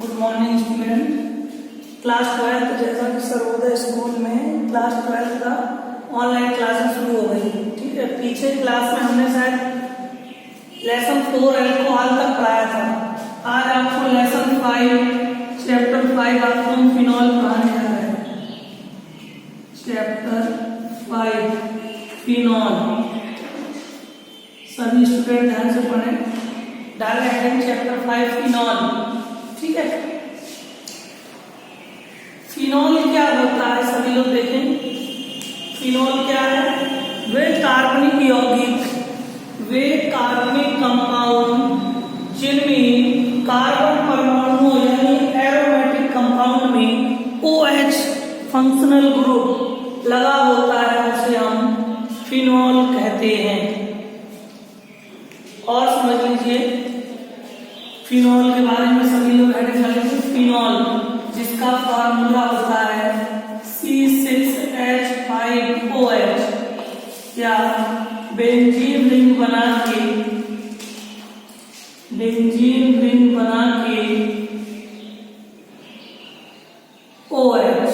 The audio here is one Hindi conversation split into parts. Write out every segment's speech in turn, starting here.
Good morning student. क्लास 12 जैसा कि सर्वोदय स्कूल में क्लास 12 का ऑनलाइन क्लासेस शुरू हो गई। ठीक है, पीछे क्लास में हमने शायद लेसन 4 अल्कोहल तक पढ़ाया था। आज आपको लेसन 5 चैप्टर 5 आपको फिनॉल पढ़ाने जा रहे हैं। Chapter 5 phenol. सभी स्टूडेंट ध्यान से पढ़ें। Direct heading chapter 5 phenol. ठीक है, फिनॉल क्या होता है सभी लोग देखें। फिनॉल क्या है? वे कार्बनिक कंपाउंड जिनमें कार्बन परमाणु यानी एरोमेटिक कंपाउंड में OH फंक्शनल ग्रुप लगा होता है, उसे हम फिनॉल कहते हैं। और समझ लीजिए फिनॉल के बारे में सभी लोग हेडिंग डालेंगे। फिनॉल जिसका फॉर्मूला होता है C6H5OH या बेंजीन रिंग बना के OH,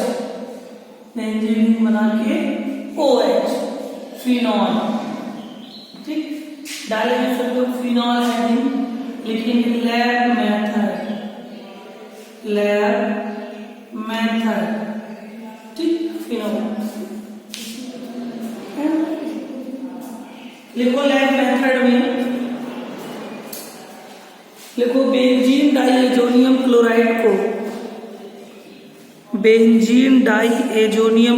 बेंजीन रिंग बना के OH फिनॉल। ठीक, डालेंगे सब लोग फिनॉल हेडिंग, लिखेंगे लैब मेथड। ठीक, फिनॉल लिखो। लैब मेथड में लिखो बेंजीन डाइएजोनियम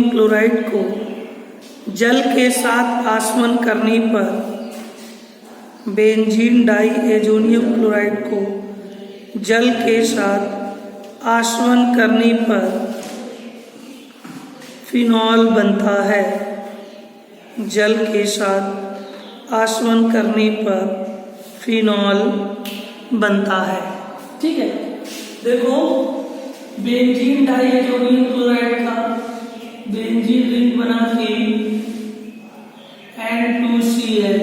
क्लोराइड को जल के साथ आसवन करने पर बेंजीन डाइएजोनियम क्लोराइड को जल के साथ आसवन करने पर फिनॉल बनता है। जल के साथ आसवन करने पर फिनॉल बनता है। ठीक है, देखो बेंजीन डाइएजोनियम क्लोराइड का बेंजीन रिंग बना के N2Cl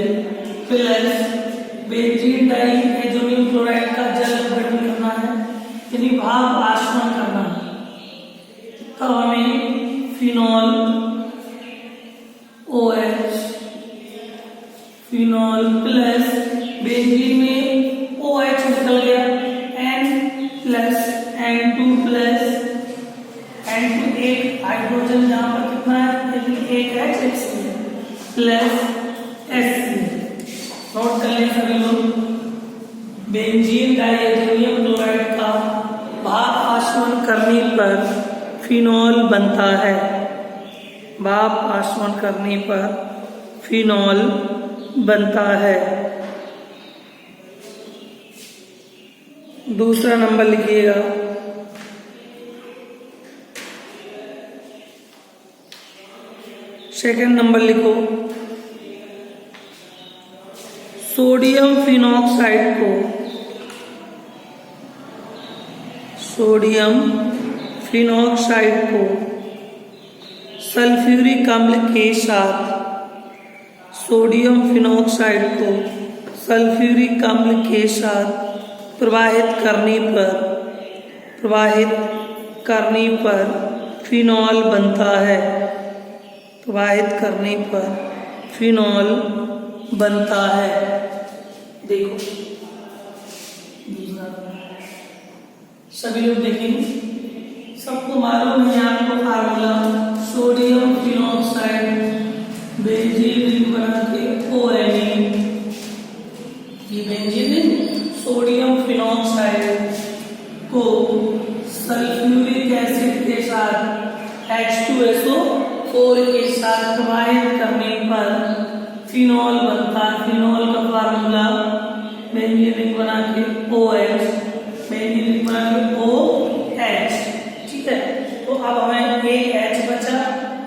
plus benzene diazonium chloride का जल गठन करना है, यानी भाप आसवन करना है। तब हमें phenol OH phenol plus benzene में OH निकल गया N plus N2 plus N2 एक हाइड्रोजन जहां पर कितना है, एक H प्लस H। नोट कर लें सभी लोग। बेंजीन डाइएजोनियम क्लोराइड का भाप आसवन करने पर फिनॉल बनता है। भाप आसवन करने पर फिनॉल बनता है। दूसरा नंबर लिखिएगा। सेकंड नंबर लिखो। सोडियम फिनॉक्साइड को सल्फ्यूरिक अम्ल के साथ प्रवाहित करने पर फिनॉल बनता है। प्रवाहित करने पर फिनॉल बनता है। देखो सभी लोग देखेंगे, सबको मालूम है आपको formula sodium phenoxide benzene ring बना के ONA। ये बेंजीन रिंग सोडियम फिनॉक्साइड को सल्फ्यूरिक एसिड के साथ H2SO4 के साथ प्रवाहित करने पर फिनॉल बनता है। फिनॉल का फार्मूला बेंजीन रिंग बना के OH, बेंजीन रिंग बना के OH। ठीक है, तो अब हमें एक H बचा,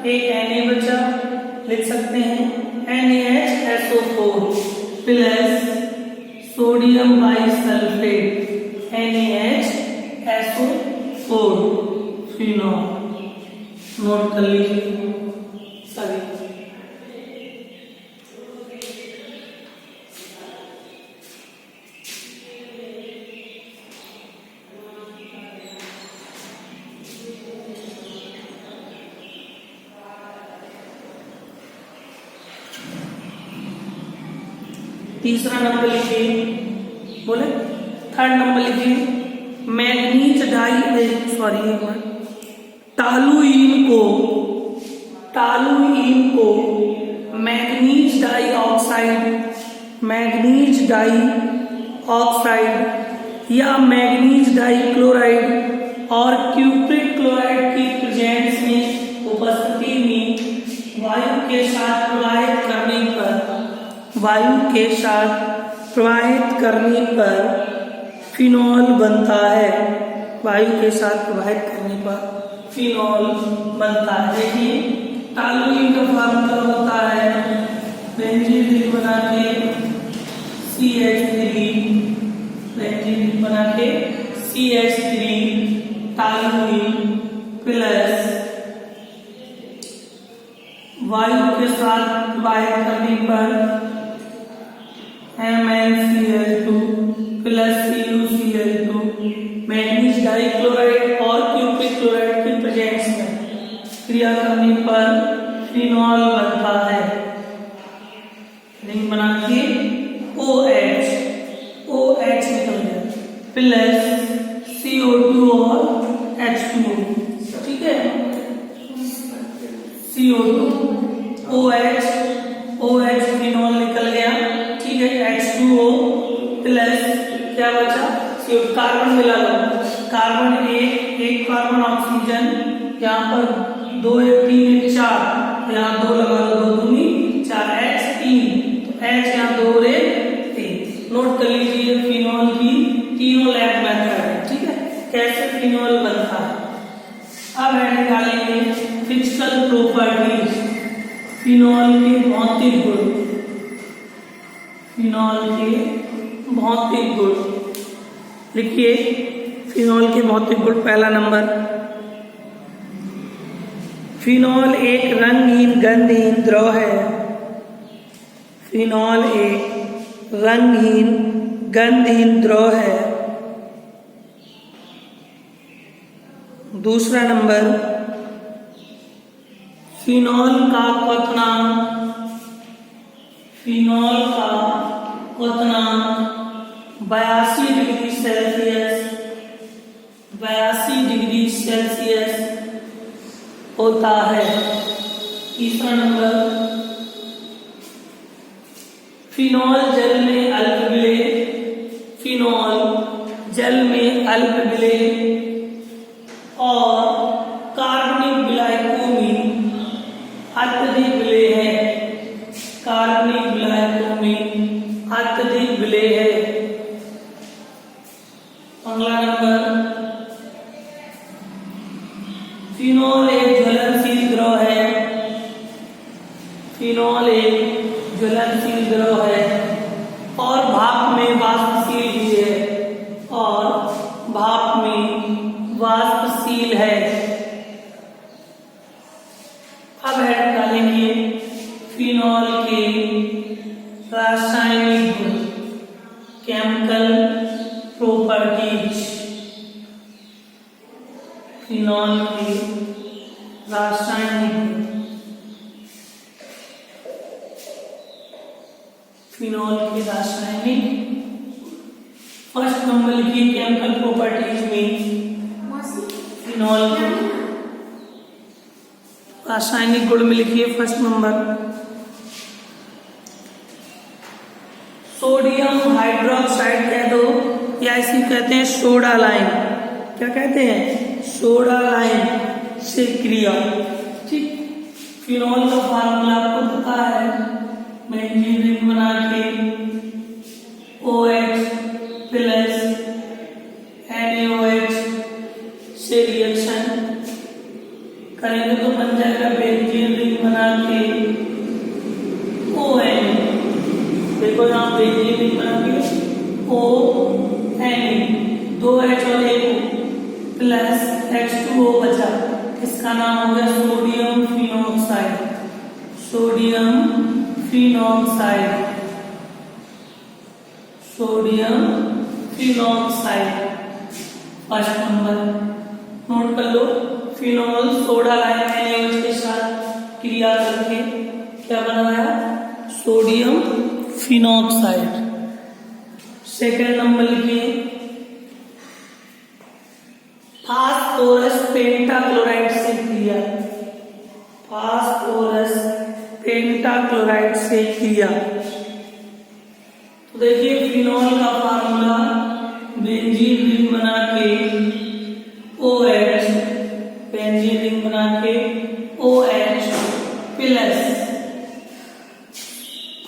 एक Na बचा, लिख सकते हैं NaHSO4 plus sodium bisulphate NaHSO4 phenol. Note कर लीजिए सभी। तीसरा नंबर लिखिए, बोले थर्ड नंबर लिखिए मैग्नीज डाई टॉलुइन को मैग्नीज डाई ऑक्साइड या मैग्नीज डाई क्लोराइड और क्यूप्रिक क्लोराइड की प्रेजेंस में उपस्थिति में वायु के साथ प्रवाहित करने पर फिनॉल बनता है। वायु के साथ प्रवाहित करने पर फिनॉल बनता है। देखिए टॉलुइन का फार्मूला होता है बेंजीन रिंग बना के CH3 टॉलुइन प्लस वायु के साथ प्रवाहित करने पर MnCl2 plus CuCl2 manganese dichloride और क्यूप्रिक क्लोराइड की प्रेजेंस में क्रिया करने पर फिनॉल बनता है। रिंग बना के OH निकल गया प्लस CO2 और H2O, ठीक है, CO2 OH फिनॉल निकल गया, ठीक है, H2O प्लस क्या बचा CO2, कार्बन मिला लो, कार्बन एक कार्बन ऑक्सीजन, यहाँ पर 2 1 3 1 4, यहाँ 2 लगा लो, 2 दूनी 4, H 3, तो H यहाँ 2 रे 3। नोट कर लीजिए फिनॉल की तीनों लैब मेथड है, ठीक है, कैसे फिनॉल बनता है। अब है निकालेंगे फिजिकल प्रॉपर्टीज, फिनॉल के भौतिक गुण, लिखिए फिनॉल के भौतिक गुण। पहला नंबर, फिनॉल एक रंगहीन गंधहीन द्रव है। फिनॉल एक रंगहीन गंधहीन द्रव है। दूसरा नंबर, फिनॉल का क्वथनांक 82 डिग्री सेल्सियस होता है। तीसरा नंबर, फिनॉल जल में अल्प विलेय और कार्बनिक विलायकों में अत्यधिक विलेय है। अगला नंबर, फिनॉल एक ज्वलनशील द्रव है और भाप में वाष्पशील है। अब है निकालेंगे फिनॉल के रासायनिक गुण, केमिकल प्रॉपर्टीज। फिनॉल के रासायनिक गुण, फर्स्ट नंबर लिखिए केमिकल प्रॉपर्टीज में फिनॉल के रासायनिक गुण में लिखिए फर्स्ट नंबर, सोडियम हाइड्रोक्साइड कह दो या इसी कहते हैं सोडा लाइम। क्या कहते हैं? सोडा लाइम से क्रिया, ठीक। फिनॉल का फार्मूला आपको पता है, बेंजीन रिंग बना के OH प्लस NaOH से रिएक्शन करेंगे तो बन जाएगा बेंजीन रिंग बना के ON। देखो यहाँ बेंजीन रिंग बना के ON, 2H और 1 प्लस H2O बचा, इसका नाम हो गया sodium phenoxide. First number note कर लो, फिनॉल सोडा लाइम NaOH के साथ क्रिया करके क्या बनाया? Sodium phenoxide. सेकंड नंबर लिखिए फास्फोरस पेंटाक्लोराइड से क्रिया, फास्फोरस पेंटाक्लोराइड से क्रिया। तो देखिए फिनॉल का फार्मूला बेंजीन रिंग बना के OH, बेंजीन रिंग बना के OH प्लस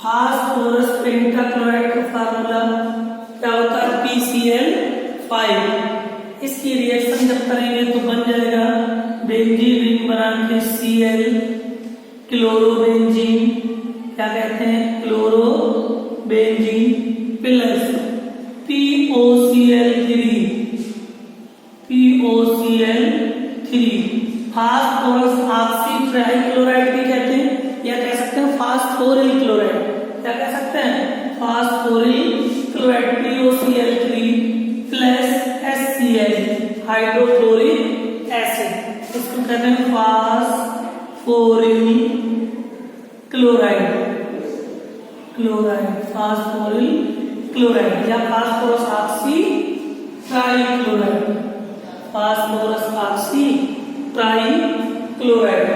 फास्फोरस पेंटाक्लोराइड का फार्मूला क्या होता है PCl5। इसकी रिएक्शन जब करेंगे तो बन जाएगा बेंजीन रिंग बना के Cl क्लोरोबेंजीन, क्या कहते हैं chlorobenzene plus POCl3 phosphorus oxy trichloride भी कहते हैं या कह सकते हैं फास्फोरिल क्लोराइड, क्या कह सकते हैं phosphoryl chloride POCl3 plus HCl hydrochloric acid, इसको कहते हैं फास्फोरिल क्लोराइड, फास्फोरिल क्लोराइड या phosphorus oxytrichloride, phosphorus oxytrichloride.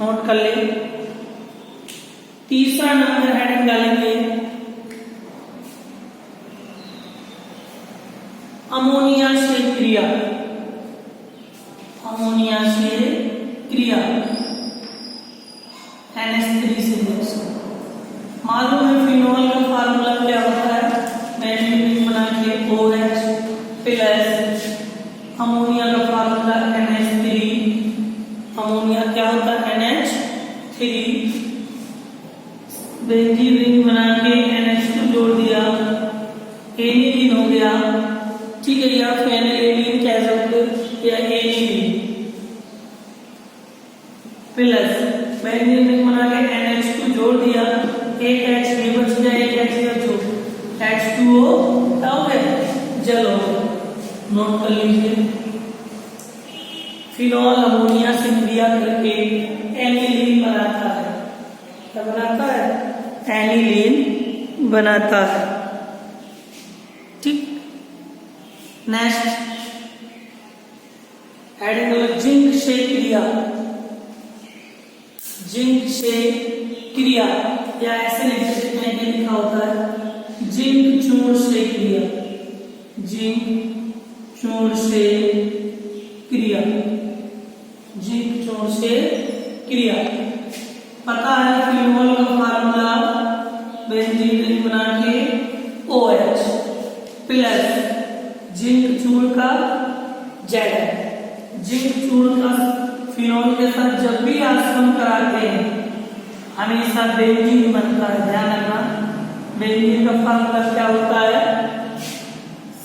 Note कर ले। तीसरा नंबर हेडिंग डालेंगे अमोनिया से क्रिया, अमोनिया से क्रिया NH3 से रिएक्शन। मालूम है फिनॉल का फार्मूला क्या होता है, बेंजीन रिंग बना के OH प्लस अमोनिया का फार्मूला NH3, अमोनिया क्या होता है NH3, बेंजीन रिंग बना के NH2 जोड़ दिया, एनिलीन हो गया, ठीक है, या फेनिलीन कह सकते हो या एनिलीन प्लस बेंजीन रिंग बना के NH2 जोड़ दिया, एक H भी बच गया, एक H बचो H2O क्या हो गया जल हो गया। नोट कर लीजिए फिनॉल अमोनिया से क्रिया करके एनिलीन बनाता है, क्या बनाता है एनिलीन बनाता है, ठीक। नेक्स्ट हेडिंग जिंक से क्रिया, जिंक से क्रिया या ऐसे लिख सकते हैं कि लिखा होता है जिंक चूर्ण से क्रिया, जिंक चूर्ण से क्रिया, जिंक चूर्ण से क्रिया। पता है फिनॉल का फार्मूला बेंजीन रिंग बना के OH प्लस जिंक चूर्ण का Z, जिंक चूर्ण का फिनॉल के साथ जब भी आसवन कराते हैं हमेशा बेंजीन बनता है, ध्यान रखना। बेंजीन का फार्मूला क्या होता है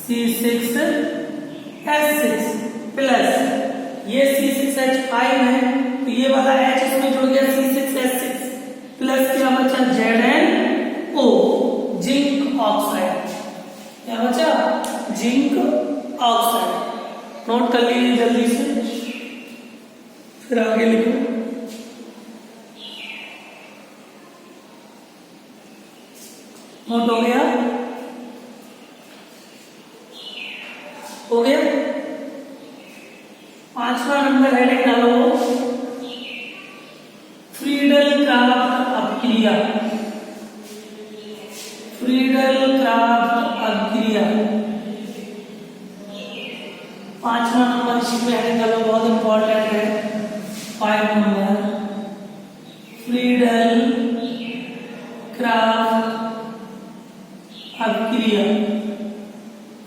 C6H6 प्लस ये C6H5 है तो ये वाला H इसमें जुड़ गया C6H6 प्लस क्या बचा ZnO, जिंक ऑक्साइड, क्या बचा जिंक ऑक्साइड। नोट कर लीजिए जल्दी से, फिर आगे लिखो। नोट हो गया, हो गया। पांचवा नंबर हेडिंग डालो फ्रीडल क्राफ्ट अपक्रिया, फ्रीडल क्राफ्ट अपक्रिया। पांचवा नंबर इसमें हेडिंग डालो, बहुत इंपॉर्टेंट है। 5 नंबर फ्रीडल क्राफ्ट अपक्रिया,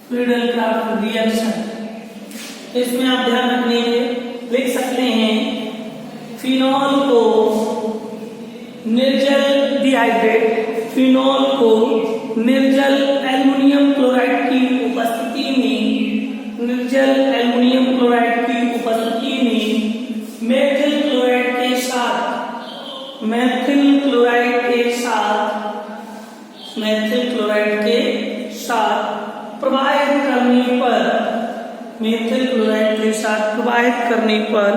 फ्रीडल क्राफ्ट रिएक्शन। इसमें आप ध्यान रखिए, लिख सकते हैं फिनॉल को निर्जल डिहाइड्रेट, फिनॉल को निर्जल एल्युमिनियम क्लोराइड की उपस्थिति में, निर्जल एल्युमिनियम क्लोराइड की उपस्थिति में मेथिल क्लोराइड के साथ, मेथिल क्लोराइड के साथ, मेथिल क्लोराइड के साथ प्रवाहित करने पर, मेथिल क्लोराइड के साथ प्रवाहित करने पर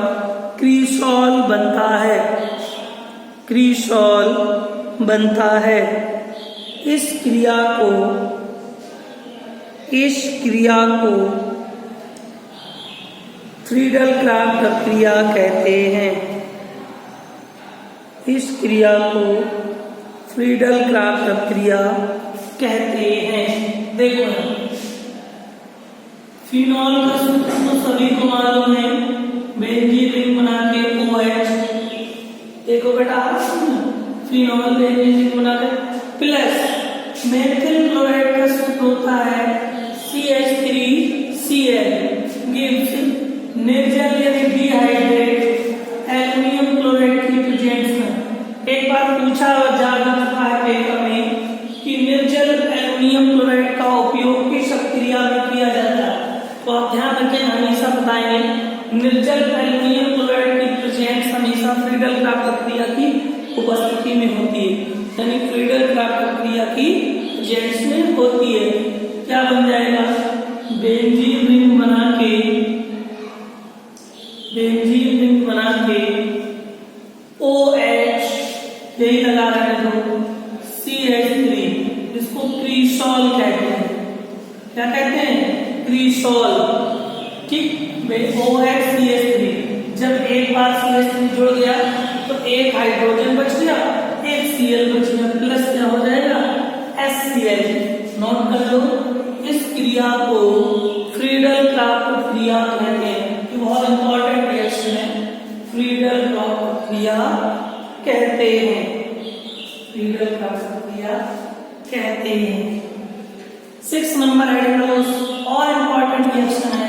क्रिसॉल बनता है, क्रिसॉल बनता है। इस क्रिया को फ्रीडल क्राफ्ट प्रक्रिया कहते हैं। इस क्रिया को फ्रीडल क्राफ्ट प्रक्रिया कहते हैं। देखो फिनॉल का सूत्र तो सभी को मालूम है, बेंजीन रिंग बना के OH। देखो बेटा फिनॉल बेंजीन रिंग बना के प्लस मेथिल क्लोराइड का सूत्र होता है CH3Cl गिव्स निर्जल यानी डिहाइड्रेट एल्युमिनियम क्लोराइड की प्रेजेंस में। एक बार पूछा जा चुका है पेपर में कि निर्जल एल्युमिनियम क्लोराइड का उपयोग किस क्रिया में किया जाता है, तो आप ध्यान रखें, हमेशा बताएंगे निर्जल एल्युमिनियम क्लोराइड की प्रेजेंस हमेशा फ्रीडल क्राफ्ट प्रक्रिया की उपस्थिति में होती है, यानी फ्रीडल क्राफ्ट प्रक्रिया की प्रेजेंस में होती है। क्या बन जाएगा, बेंजीन रिंग बना के OH यही लगा रहे हैं तो CH3, इसको क्रीसॉल कहते हैं। क्या कहते हैं, क्रीसॉल। ठीक, OH CH3, जब एक बार CH3 जुड़ गया तो एक हाइड्रोजन बच गया, एक Cl बच गया, प्लस क्या हो जाएगा HCl। नोट कर लो, इस क्रिया को फ्रीडल क्राफ्ट प्रक्रिया कहते हैं। ये बहुत इंपॉर्टेंट रिएक्शन है, फ्रीडल क्राफ्ट प्रक्रिया कहते हैं। फ्रीडल क्राफ्ट प्रक्रिया कहते हैं। 6 नंबर हाइड्रोजन और इंपॉर्टेंट रिएक्शन है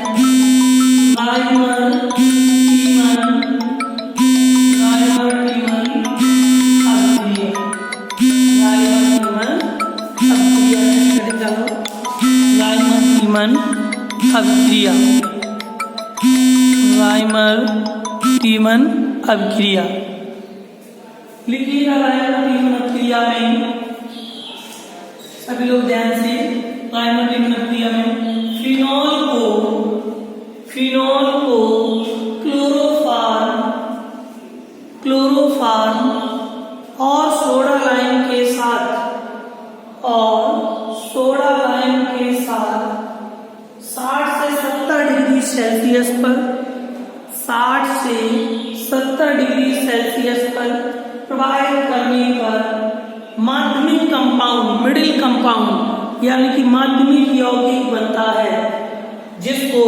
राइमर टीमन अभिक्रिया। राइमर टीमन अभिक्रिया लिखिएगा। राइमर टीमन अभिक्रिया में सभी लोग ध्यान से, राइमर टीमन अभिक्रिया में फिनॉल को क्लोरोफॉर्म और सोडा लाइम के साथ 60 से 70 डिग्री सेल्सियस पर 60 से 70 डिग्री सेल्सियस पर प्रवाहित करने पर माध्यमिक कंपाउंड, मिडिल कंपाउंड यानी कि माध्यमिक यौगिक बनता है, जिसको